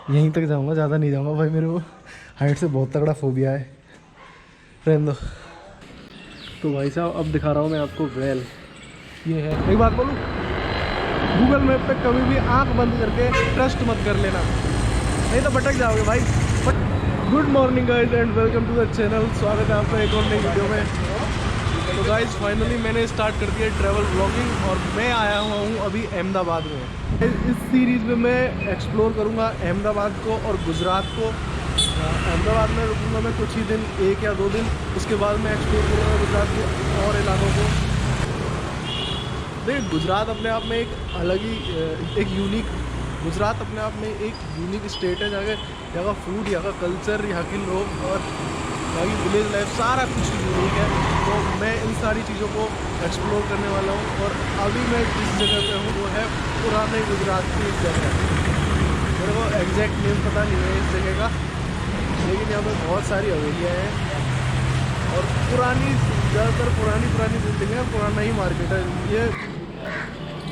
यहीं तक जाऊंगा, ज़्यादा नहीं जाऊंगा भाई, मेरे को हाइट से बहुत तगड़ा फोबिया है। रहने दो। तो भाई साहब अब दिखा रहा हूँ मैं आपको वेल। ये है, एक बात बोलूँ, गूगल मैप पे कभी भी आंख बंद करके ट्रस्ट मत कर लेना, नहीं तो भटक जाओगे भाई। Good morning guys and welcome to the channel. स्वागत है आपका एक और नई वीडियो में। तो गाइज फाइनली मैंने स्टार्ट कर दिया ट्रैवल ब्लॉगिंग और मैं आया हुआ हूँ अभी अहमदाबाद में। इस सीरीज़ में मैं एक्सप्लोर करूँगा अहमदाबाद को और गुजरात को। अहमदाबाद में रुकूँगा मैं कुछ ही दिन, 1 या 2 दिन, उसके बाद मैं एक्सप्लोर करूँगा गुजरात के और इलाकों को। देखिए गुजरात अपने आप में एक अलग ही एक यूनिक, गुजरात अपने आप में एक यूनिक स्टेट है, जहाँ का फूड, यहाँ का कल्चर, यहाँ के लोग और यहाँ की विलेज लाइफ, सारा कुछ यूनिक है। तो मैं इन सारी चीज़ों को एक्सप्लोर करने वाला हूँ। और अभी मैं जिस जगह पे हूँ वो है पुराने गुजरात की एक जगह। मेरे को एग्जैक्ट नेम पता नहीं है इस जगह का, लेकिन यहाँ पे बहुत सारी हवेलियाँ हैं और पुरानी, ज़्यादातर पुरानी बिल्डिंग है, पुराना ही मार्केट है ये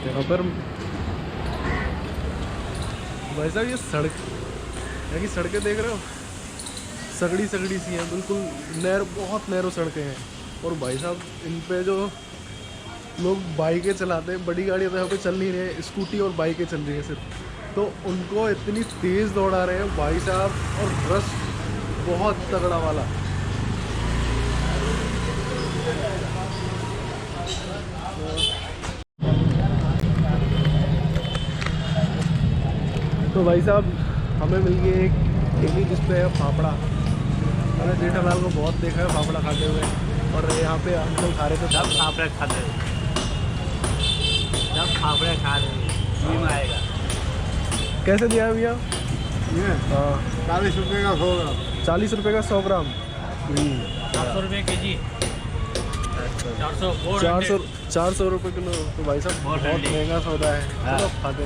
यहाँ पर। भाई साहब ये सड़क, यहाँ की सड़कें देख रहे हो, सगड़ी सी हैं, बिल्कुल नैरो, बहुत नैरो सड़कें हैं। और भाई साहब इन पे जो लोग बाइकें चलाते हैं, बड़ी गाड़ियाँ तो यहाँ पे चल नहीं रही है, स्कूटी और बाइकें चल रही हैं सिर्फ, तो उनको इतनी तेज़ दौड़ा रहे हैं भाई साहब, और रश बहुत तगड़ा वाला। तो भाई साहब हमें मिल गई एक ठेली जिस पे है फाफड़ा। मैंने जेठालाल को बहुत देखा है फाफड़ा खाते हुए, और यहाँ पे अंकल खा रहे थे। जब फाफड़े खाते हो, जब फाफड़े खा रहे हो आएगा। कैसे दिया है भैया ये? हाँ 40 रुपये का 100 ग्राम। 40 रुपये का 100 ग्राम। 400 रुपये के जी, 400 रुपये किलो। तो भाई साहब बहुत महंगा सौदा है। चलो खाते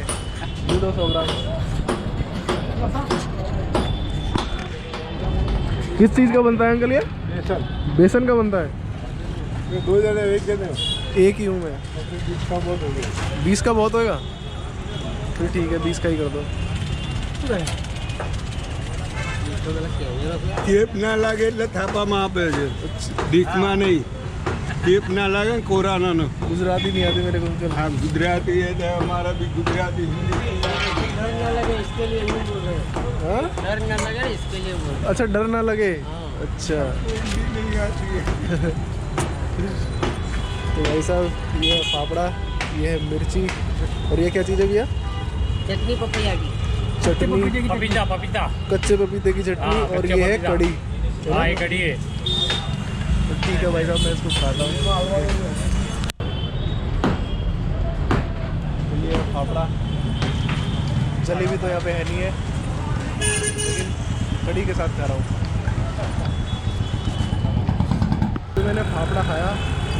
ये 200 ग्राम। किस चीज़ का बनता है अंकल ये? बेसन का बनता है। ये 2 जने एक जने एक ही हूँ मैं। 20 का बहुत हो गया। 20 का बहुत होएगा, फिर ठीक है 20 का ही कर दो। केप ना लगे એટલે થાપામાં આપે છે, ડીકમાં નહીં। केप ना लगे कोराना न। गुजराती नहीं आती मेरे को अंकल। हाँ गुजराती है तो हमारा भी गुजराती हिंदी। डर ना लगे इसके लिए यूँ बोल रहे हैं। हाँ? डर ना लगे इसके लिए बोल रहे अच्छा डर ना लगे। हाँ। अच्छा हिंदी नहीं आती है। तो भाई साहब ये फाफड़ा, ये है मिर्ची, और ये क्या चीज़ है भैया? हैं। चटनी पपैया की, चटनी, पपीता कच्चे पपीते की चटनी, हाँ, और कच्चा ये है पपीता। कड़ी। हाँ ये कड़ी है। तो ठीक है भाई साहब मैं इसको खाता हूँ। ये है फाफड़ा। जलेबी तो यहाँ पे है नहीं है, लेकिन कड़ी के साथ खा रहा हूँ। तो मैंने फाफड़ा खाया,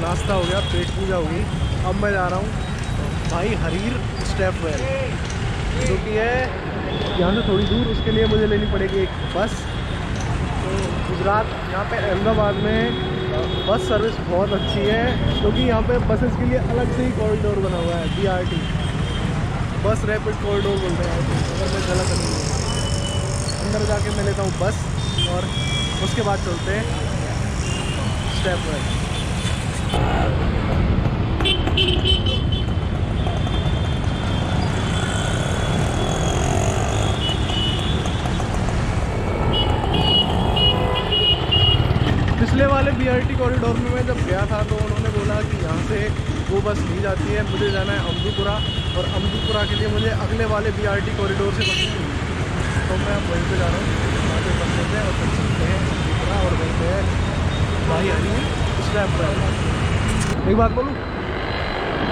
नाश्ता हो गया, पेट पूजा हो गई। अब मैं जा रहा हूँ भाई हरीर स्टेप वेल, जो कि है यहाँ से थोड़ी दूर। उसके लिए मुझे लेनी पड़ेगी एक बस। तो गुजरात, यहाँ पे अहमदाबाद में बस सर्विस बहुत अच्छी है, क्योंकि यहाँ पे बसेस के लिए अलग से ही कॉरिडोर बना हुआ है, BRT, बस रैपिड कॉरिडोर बोलते हैं। अगर मैं गलत नहीं हूँ, अंदर जाके मैं लेता हूँ बस, और उसके बाद चलते हैं स्टेप वेल। पिछले वाले BRT कॉरिडोर में मैं जब गया था तो उन्होंने बोला कि यहाँ से वो बस नहीं जाती है, मुझे जाना है अम्बीपुरा, और अम्बीपुरा के लिए मुझे अगले वाले BRT कॉरिडोर से बस मिली। तो मैं अब वहीं पे जा रहा हूँ, वहाँ पे बस लेते हैं और फिर चलते हैं अम्बीपुरा, और वहीं पे है भाई हरी स्टेप वेल। एक बात बोलूँ,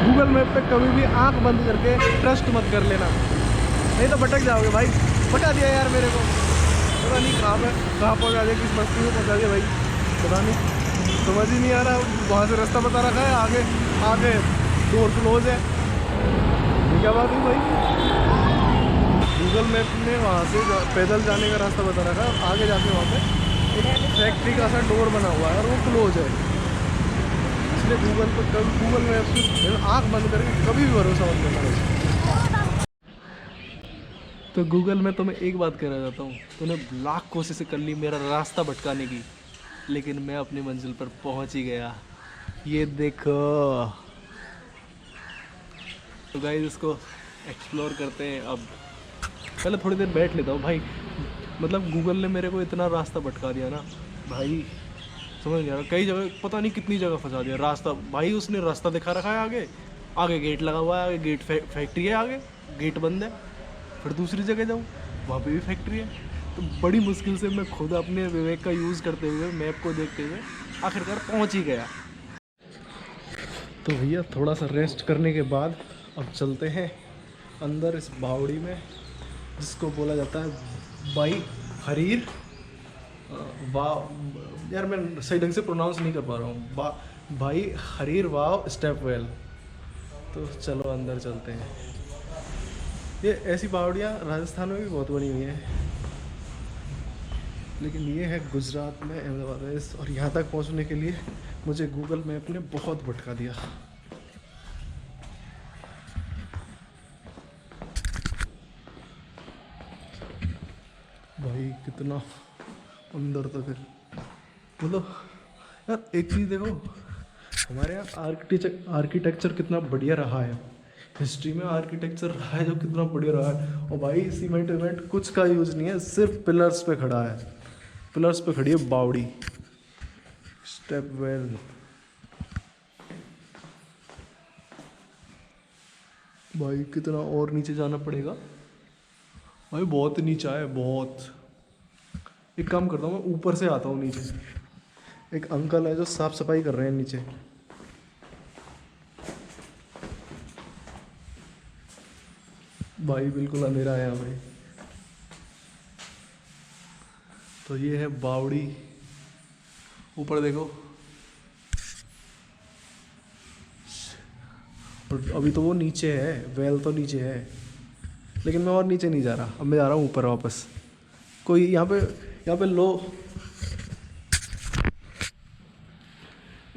गूगल मैप पे कभी भी आँख बंद करके ट्रस्ट मत कर लेना, नहीं तो भटक जाओगे भाई। भटका दिया यार मेरे को, पता नहीं कहाँ पहुँचा दिया, किस बस्ती में पहुँचा दिया भाई, पता नहीं, समझ ही नहीं आ रहा। वहाँ से रास्ता बता रखा है, आगे डोर क्लोज है। ये क्या बात है भाई? गूगल मैप ने वहाँ से पैदल जाने का रास्ता बता रखा है, आगे जाके वहाँ पे एक फैक्ट्री का सा डोर बना हुआ है और वो क्लोज है। इसलिए गूगल मैप से आँख बंद करके कभी भी भरोसा मत करना। तो गूगल में तो मैं एक बात कहना चाहता हूँ, तूने लाख कोशिशें कर ली मेरा रास्ता भटकाने की, लेकिन मैं अपनी मंजिल पर पहुँच ही गया। ये देखो। तो गाइस इसको एक्सप्लोर करते हैं अब। पहले थोड़ी देर बैठ लेता हूँ भाई, मतलब गूगल ने मेरे को इतना रास्ता भटका दिया ना भाई, समझ नहीं आ रहा। कई जगह पता नहीं कितनी जगह फंसा दिया रास्ता भाई। उसने रास्ता दिखा रखा है आगे, आगे गेट लगा हुआ है, आगे गेट फैक्ट्री है, आगे गेट बंद है। फिर दूसरी जगह जाऊँ, वहाँ पे भी फैक्ट्री है। तो बड़ी मुश्किल से मैं खुद अपने विवेक का यूज़ करते हुए, मैप को देखते हुए आखिरकार पहुँच ही गया। तो भैया थोड़ा सा रेस्ट करने के बाद अब चलते हैं अंदर इस बावड़ी में, जिसको बोला जाता है भाई हरीर वाव। यार मैं सही ढंग से प्रोनाउंस नहीं कर पा रहा हूँ। भाई हरीर वाव स्टेप वेल। तो चलो अंदर चलते हैं। ये ऐसी बावड़ियाँ राजस्थान में भी बहुत बनी हुई हैं, लेकिन ये है गुजरात में, अहमदाबाद में। और यहाँ तक पहुँचने के लिए मुझे गूगल मैप ने बहुत भटका दिया। भाई कितना अंदर तक है, मतलब यार एक चीज़ देखो, हमारे यहाँ आर्किटेक्चर कितना बढ़िया रहा है। हिस्ट्री में आर्किटेक्चर रहा है जो कितना बढ़िया रहा है। और भाई सीमेंट वेमेंट कुछ का यूज़ नहीं है, सिर्फ पिलर्स पे खड़ा है। पिलर्स पे खड़ी है बावड़ी। Step well. भाई कितना और नीचे जाना पड़ेगा भाई, बहुत नीचा है बहुत। एक काम करता हूँ, मैं ऊपर से आता हूँ नीचे। एक अंकल है जो साफ सफाई कर रहे हैं नीचे। भाई बिल्कुल अंधेरा है यहाँ पे। तो ये है बावड़ी। ऊपर देखो। और अभी तो वो नीचे है, वेल तो नीचे है, लेकिन मैं और नीचे नहीं जा रहा। अब मैं जा रहा हूँ ऊपर वापस। कोई यहाँ पे लो,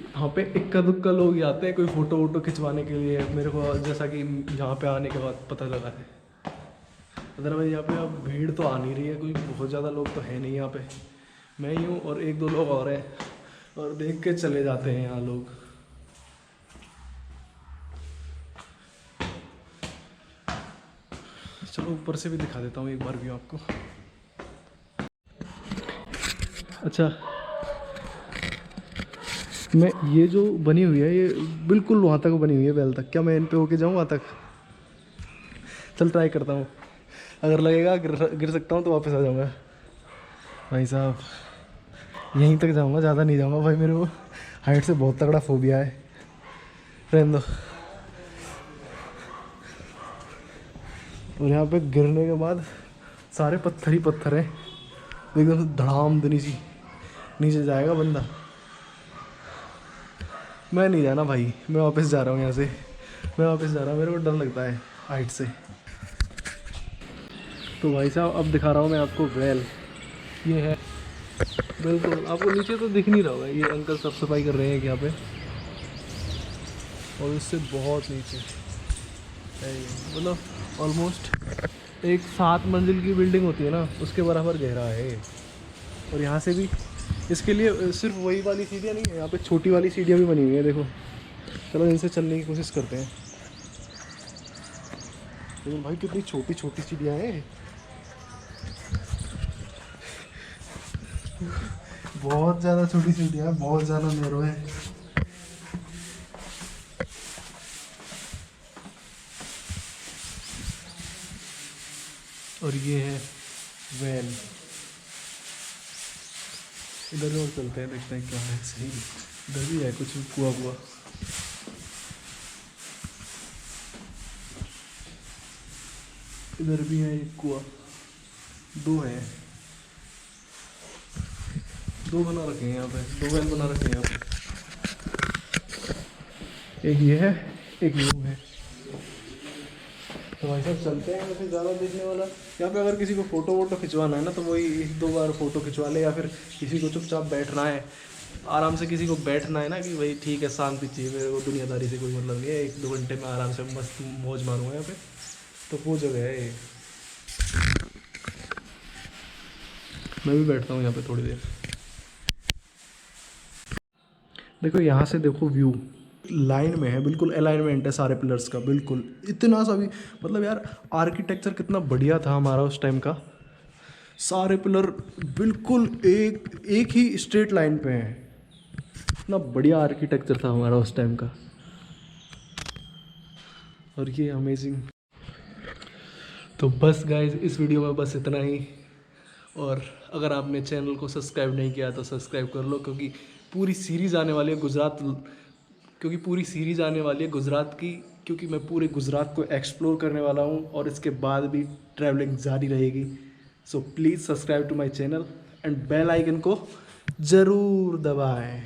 यहाँ पे इक्का दुक्का लोग ही आते हैं कोई फ़ोटो वोटो खिंचवाने के लिए, मेरे को जैसा कि यहाँ पे आने के बाद पता लगा है। अदरवाइज यहाँ पे अब भीड़ तो आ नहीं रही है, कोई बहुत ज़्यादा लोग तो है नहीं यहाँ पे। मैं ही हूँ और एक दो लोग और हैं, और देख के चले जाते हैं यहाँ लोग। चलो ऊपर से भी दिखा देता हूँ एक बार व्यू आपको। अच्छा, मैं ये जो बनी हुई है ये बिल्कुल वहाँ तक बनी हुई है, वेल तक। क्या मैं इन पे होके जाऊँ वहाँ तक? चल ट्राई करता हूँ, अगर लगेगा गिर सकता हूँ तो वापस आ जाऊँगा। भाई साहब यहीं तक जाऊँगा, ज़्यादा नहीं जाऊँगा भाई, मेरे को हाइट से बहुत तगड़ा फोबिया है। रहने दो। और यहाँ पे गिरने के बाद सारे पत्थर ही पत्थर हैं, एकदम धड़ाम दनी सी नीचे जाएगा बंदा। मैं नहीं जाना भाई, मैं वापस जा रहा हूँ यहाँ से। मैं वापस जा रहा हूँ, मेरे को डर लगता है हाइट से। तो भाई साहब अब दिखा रहा हूँ मैं आपको वेल। ये है बिल्कुल, आपको नीचे तो दिख नहीं रहा होगा। ये अंकल साफ सफाई कर रहे हैं यहाँ पे, और उससे बहुत नीचे है ये, मतलब ऑलमोस्ट एक 7 मंजिल की बिल्डिंग होती है ना, उसके बराबर गहरा है। और यहाँ से भी इसके लिए सिर्फ वही वाली सीढ़ियाँ नहीं है, यहाँ पे छोटी वाली सीढ़ियाँ भी बनी हुई है देखो। चलो इनसे चलने की कोशिश करते हैं। लेकिन भाई कितनी छोटी छोटी सीढ़ियाँ हैं, बहुत ज़्यादा छोटी सीढ़ियाँ हैं, बहुत ज़्यादा नैरो है। और ये है वेल। इधर और चलते हैं, देखते हैं क्या है। सही इधर भी है कुछ कुआ कुआ। इधर भी है एक कुआ, 2 है, 2 बना रखे हैं यहाँ पे, 2 वेल बना रखे हैं यहाँ पे। एक ये है, एक ये है। तो भाई साहब चलते हैं। वैसे ज़्यादा देखने वाला यहाँ पे अगर किसी को फ़ोटो वोटो खिंचवाना है ना, तो वही 1-2 बार फ़ोटो खिंचवा ले, या फिर किसी को चुपचाप बैठना है, आराम से किसी को बैठना है ना, कि भाई ठीक है शांति चाहिए मेरे को, दुनियादारी से कोई मतलब नहीं है, 1-2 घंटे में आराम से मस्त मौज मारूंगा यहाँ पे, तो वो जगह है ये। मैं भी बैठता हूँ यहाँ पे थोड़ी देर। देखो यहाँ से देखो व्यू लाइन में है, बिल्कुल अलाइनमेंट है सारे पिलर्स का, बिल्कुल इतना सा भी मतलब यार आर्किटेक्चर कितना बढ़िया था हमारा उस टाइम का। सारे पिलर बिल्कुल एक ही स्ट्रेट लाइन पे हैं, इतना बढ़िया आर्किटेक्चर था हमारा उस टाइम का। और ये अमेजिंग। तो बस गाइज इस वीडियो में बस इतना ही। और अगर आपने चैनल को सब्सक्राइब नहीं किया तो सब्सक्राइब कर लो, क्योंकि पूरी सीरीज़ आने वाली है गुजरात की, क्योंकि मैं पूरे गुजरात को एक्सप्लोर करने वाला हूँ और इसके बाद भी ट्रैवलिंग जारी रहेगी। So please subscribe to my channel and bell icon को ज़रूर दबाएं।